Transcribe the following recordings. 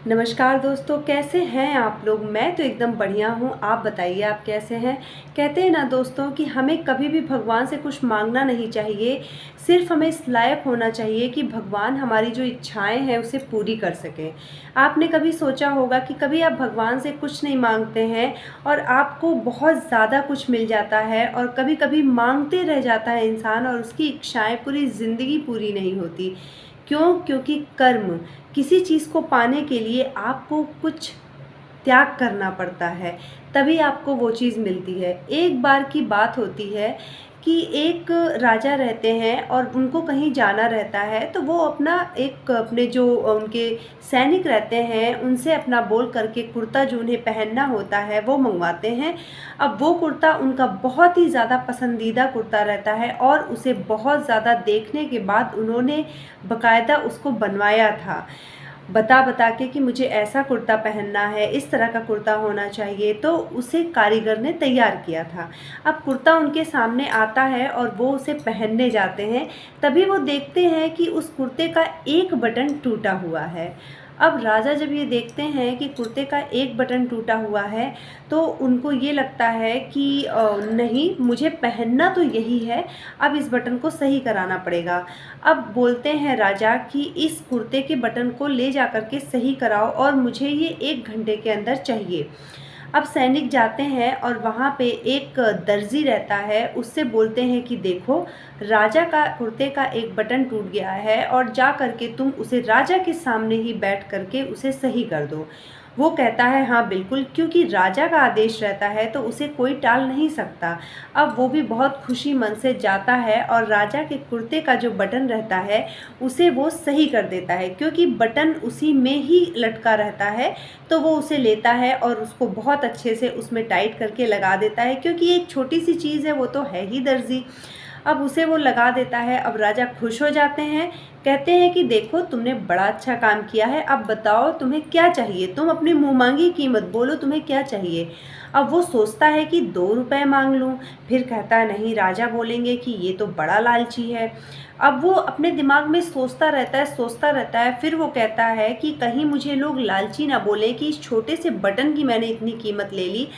नमस्कार दोस्तों, कैसे हैं आप लोग। मैं तो एकदम बढ़िया हूँ। आप बताइए आप कैसे हैं। कहते हैं ना दोस्तों कि हमें कभी भी भगवान से कुछ मांगना नहीं चाहिए। सिर्फ हमें इस लायक होना चाहिए कि भगवान हमारी जो इच्छाएं हैं उसे पूरी कर सकें। आपने कभी सोचा होगा कि कभी आप भगवान से कुछ नहीं मांगते हैं और आपको बहुत ज़्यादा कुछ मिल जाता है, और कभी कभी मांगते रह जाता है इंसान और उसकी इच्छाएं पूरी ज़िंदगी पूरी नहीं होती। क्यों? क्योंकि कर्म, किसी चीज़ को पाने के लिए आपको कुछ त्याग करना पड़ता है, तभी आपको वो चीज़ मिलती है। एक बार की बात होती है कि एक राजा रहते हैं और उनको कहीं जाना रहता है, तो वो अपने जो उनके सैनिक रहते हैं उनसे अपना बोल करके कुर्ता जो उन्हें पहनना होता है वो मंगवाते हैं। अब वो कुर्ता उनका बहुत ही ज़्यादा पसंदीदा कुर्ता रहता है और उसे बहुत ज़्यादा देखने के बाद उन्होंने बाकायदा उसको बनवाया था, बता बता के कि मुझे ऐसा कुर्ता पहनना है, इस तरह का कुर्ता होना चाहिए। तो उसे कारीगर ने तैयार किया था। अब कुर्ता उनके सामने आता है और वो उसे पहनने जाते हैं, तभी वो देखते हैं कि उस कुर्ते का एक बटन टूटा हुआ है। अब राजा जब ये देखते हैं कि कुर्ते का एक बटन टूटा हुआ है, तो उनको ये लगता है कि नहीं, मुझे पहनना तो यही है, अब इस बटन को सही कराना पड़ेगा। अब बोलते हैं राजा कि इस कुर्ते के बटन को ले जा कर के सही कराओ और मुझे ये 1 घंटे के अंदर चाहिए। अब सैनिक जाते हैं और वहाँ पे एक दर्जी रहता है, उससे बोलते हैं कि देखो, राजा का कुर्ते का एक बटन टूट गया है और जा कर के तुम उसे राजा के सामने ही बैठ कर के उसे सही कर दो। वो कहता है हाँ बिल्कुल, क्योंकि राजा का आदेश रहता है तो उसे कोई टाल नहीं सकता। अब वो भी बहुत खुशी मन से जाता है और राजा के कुर्ते का जो बटन रहता है उसे वो सही कर देता है, क्योंकि बटन उसी में ही लटका रहता है। तो वो उसे लेता है और उसको बहुत अच्छे से उसमें टाइट करके लगा देता है, क्योंकि एक छोटी सी चीज़ है, वो तो है ही दर्जी। अब उसे वो लगा देता है। अब राजा खुश हो जाते हैं, कहते हैं कि देखो, तुमने बड़ा अच्छा काम किया है, अब बताओ तुम्हें क्या चाहिए, तुम अपनी मुँह मांगी कीमत बोलो, तुम्हें क्या चाहिए। अब वो सोचता है कि 2 रुपए मांग लूँ, फिर कहता है नहीं, राजा बोलेंगे कि ये तो बड़ा लालची है। अब वो अपने दिमाग में सोचता रहता है, सोचता रहता है, फिर वो कहता है कि कहीं मुझे लोग लालची ना बोले कि इस छोटे से बटन की मैंने इतनी कीमत ले ली।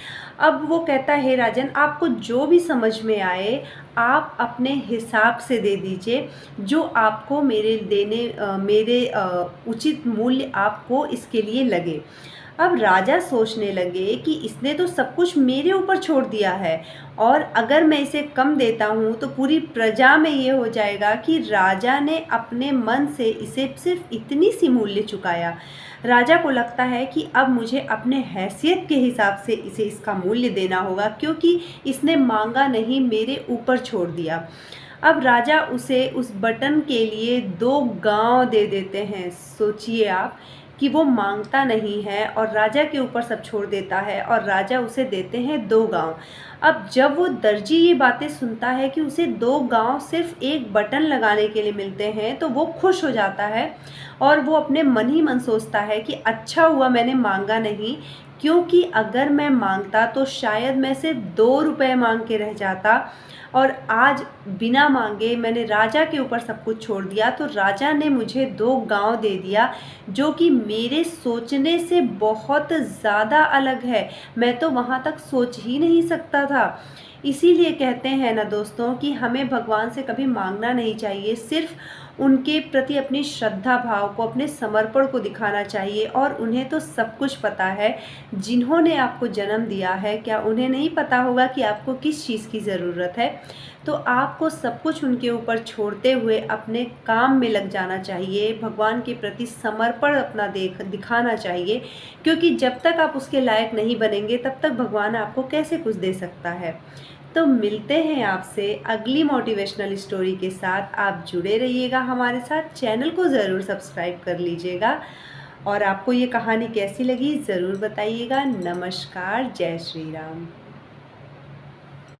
अब वो कहता है, हे राजन, आपको जो भी समझ में आए आप अपने हिसाब से दे दीजिए, जो आपको मेरे उचित मूल्य आपको इसके लिए लगे। अब राजा सोचने लगे कि इसने तो सब कुछ मेरे ऊपर छोड़ दिया है, और अगर मैं इसे कम देता हूँ तो पूरी प्रजा में ये हो जाएगा कि राजा ने अपने मन से इसे सिर्फ इतनी सी मूल्य चुकाया। राजा को लगता है कि अब मुझे अपने हैसियत के हिसाब से इसे इसका मूल्य देना होगा, क्योंकि इसने मांगा नहीं, मेरे ऊपर छोड़ दिया। अब राजा उसे उस बटन के लिए 2 गांव दे देते हैं। सोचिए आप कि वो मांगता नहीं है और राजा के ऊपर सब छोड़ देता है, और राजा उसे देते हैं 2 गांव। अब जब वो दर्जी ये बातें सुनता है कि उसे 2 गांव सिर्फ एक बटन लगाने के लिए मिलते हैं, तो वो खुश हो जाता है और वो अपने मन ही मन सोचता है कि अच्छा हुआ मैंने मांगा नहीं, क्योंकि अगर मैं मांगता तो शायद मैं सिर्फ 2 रुपए मांग के रह जाता, और आज बिना मांगे मैंने राजा के ऊपर सब कुछ छोड़ दिया, तो राजा ने मुझे 2 गांव दे दिया, जो कि मेरे सोचने से बहुत ज़्यादा अलग है। मैं तो वहाँ तक सोच ही नहीं सकता था। इसीलिए कहते हैं ना दोस्तों कि हमें भगवान से कभी मांगना नहीं चाहिए, सिर्फ उनके प्रति अपनी श्रद्धा भाव को, अपने समर्पण को दिखाना चाहिए। और उन्हें तो सब कुछ पता है, जिन्होंने आपको जन्म दिया है, क्या उन्हें नहीं पता होगा कि आपको किस चीज़ की ज़रूरत है। तो आपको सब कुछ उनके ऊपर छोड़ते हुए अपने काम में लग जाना चाहिए, भगवान के प्रति समर्पण अपना दिखाना चाहिए, क्योंकि जब तक आप उसके लायक नहीं बनेंगे तब तक भगवान आपको कैसे कुछ दे सकता है। तो मिलते हैं आपसे अगली मोटिवेशनल स्टोरी के साथ। आप जुड़े रहिएगा हमारे साथ, चैनल को ज़रूर सब्सक्राइब कर लीजिएगा, और आपको ये कहानी कैसी लगी ज़रूर बताइएगा। नमस्कार, जय श्री राम।